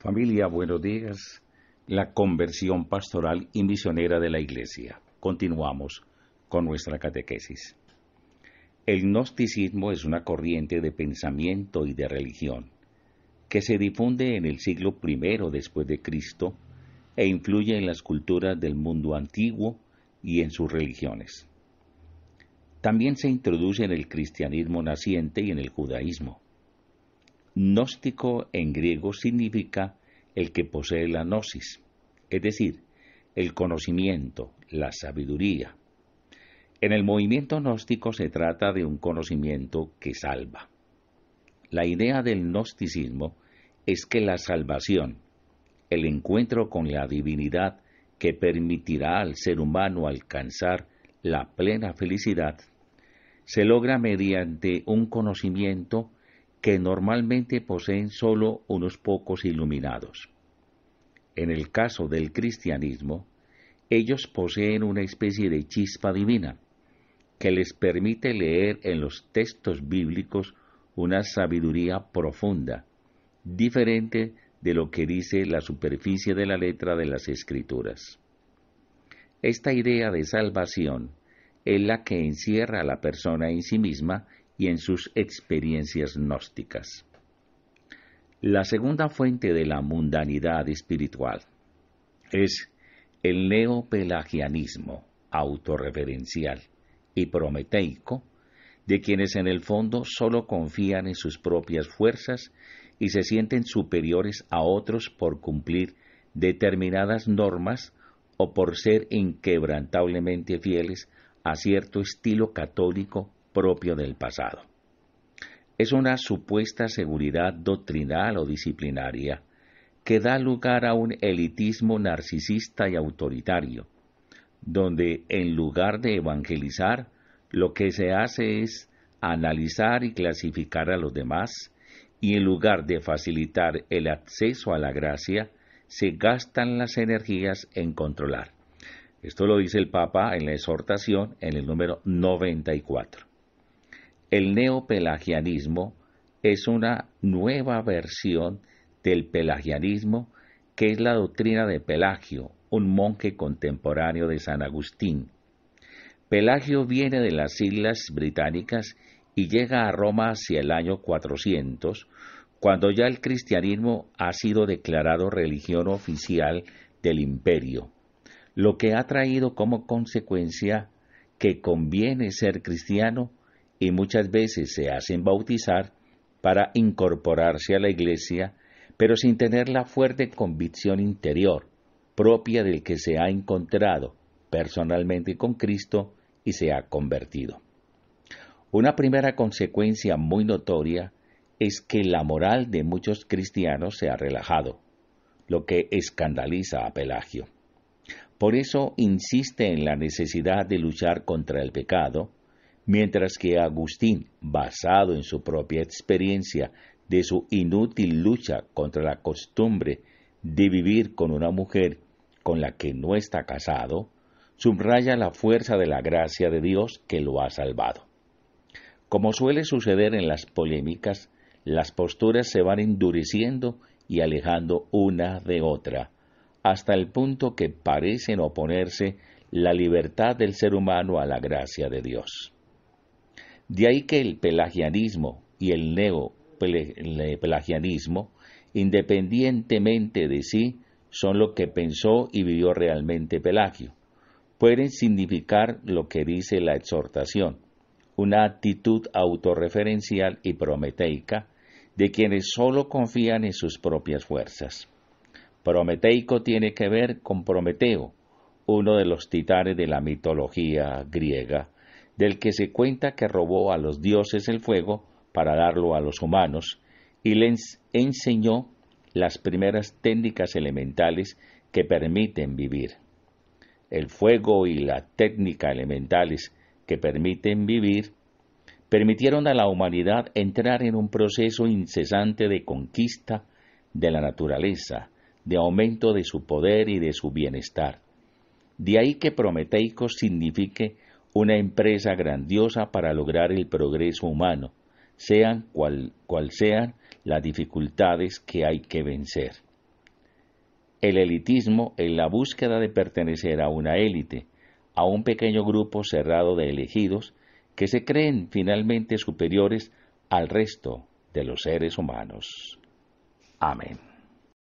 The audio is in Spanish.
Familia, buenos días. La conversión pastoral y misionera de la Iglesia. Continuamos con nuestra catequesis. El gnosticismo es una corriente de pensamiento y de religión que se difunde en el siglo I después de Cristo e influye en las culturas del mundo antiguo y en sus religiones. También se introduce en el cristianismo naciente y en el judaísmo. Gnóstico en griego significa el que posee la gnosis, es decir, el conocimiento, la sabiduría. En el movimiento gnóstico se trata de un conocimiento que salva. La idea del gnosticismo es que la salvación, el encuentro con la divinidad que permitirá al ser humano alcanzar la plena felicidad, se logra mediante un conocimiento que normalmente poseen solo unos pocos iluminados. En el caso del cristianismo, ellos poseen una especie de chispa divina que les permite leer en los textos bíblicos una sabiduría profunda, diferente de lo que dice la superficie de la letra de las Escrituras. Esta idea de salvación es la que encierra a la persona en sí misma y en sus experiencias gnósticas. La segunda fuente de la mundanidad espiritual es el neopelagianismo autorreferencial y prometeico, de quienes en el fondo solo confían en sus propias fuerzas y se sienten superiores a otros por cumplir determinadas normas o por ser inquebrantablemente fieles a cierto estilo católico propio del pasado. Es una supuesta seguridad doctrinal o disciplinaria que da lugar a un elitismo narcisista y autoritario, donde en lugar de evangelizar, lo que se hace es analizar y clasificar a los demás, y en lugar de facilitar el acceso a la gracia, se gastan las energías en controlar. Esto lo dice el Papa en la exhortación en el número 94. El neopelagianismo es una nueva versión del pelagianismo, que es la doctrina de Pelagio, un monje contemporáneo de San Agustín. Pelagio viene de las Islas Británicas y llega a Roma hacia el año 400, cuando ya el cristianismo ha sido declarado religión oficial del imperio, lo que ha traído como consecuencia que conviene ser cristiano y muchas veces se hacen bautizar para incorporarse a la Iglesia, pero sin tener la fuerte convicción interior propia del que se ha encontrado personalmente con Cristo y se ha convertido. Una primera consecuencia muy notoria es que la moral de muchos cristianos se ha relajado, lo que escandaliza a Pelagio. Por eso insiste en la necesidad de luchar contra el pecado, mientras que Agustín, basado en su propia experiencia de su inútil lucha contra la costumbre de vivir con una mujer con la que no está casado, subraya la fuerza de la gracia de Dios que lo ha salvado. Como suele suceder en las polémicas, las posturas se van endureciendo y alejando una de otra, hasta el punto que parecen oponerse la libertad del ser humano a la gracia de Dios. De ahí que el pelagianismo y el neopelagianismo, independientemente de sí, son lo que pensó y vivió realmente Pelagio. Pueden significar lo que dice la exhortación, una actitud autorreferencial y prometeica de quienes solo confían en sus propias fuerzas. Prometeico tiene que ver con Prometeo, uno de los titanes de la mitología griega, del que se cuenta que robó a los dioses el fuego para darlo a los humanos, y les enseñó las primeras técnicas elementales que permiten vivir. El fuego y la técnica elementales que permiten vivir permitieron a la humanidad entrar en un proceso incesante de conquista de la naturaleza, de aumento de su poder y de su bienestar. De ahí que prometeico signifique una empresa grandiosa para lograr el progreso humano, sean cual sean las dificultades que hay que vencer. El elitismo es la búsqueda de pertenecer a una élite, a un pequeño grupo cerrado de elegidos que se creen finalmente superiores al resto de los seres humanos. Amén.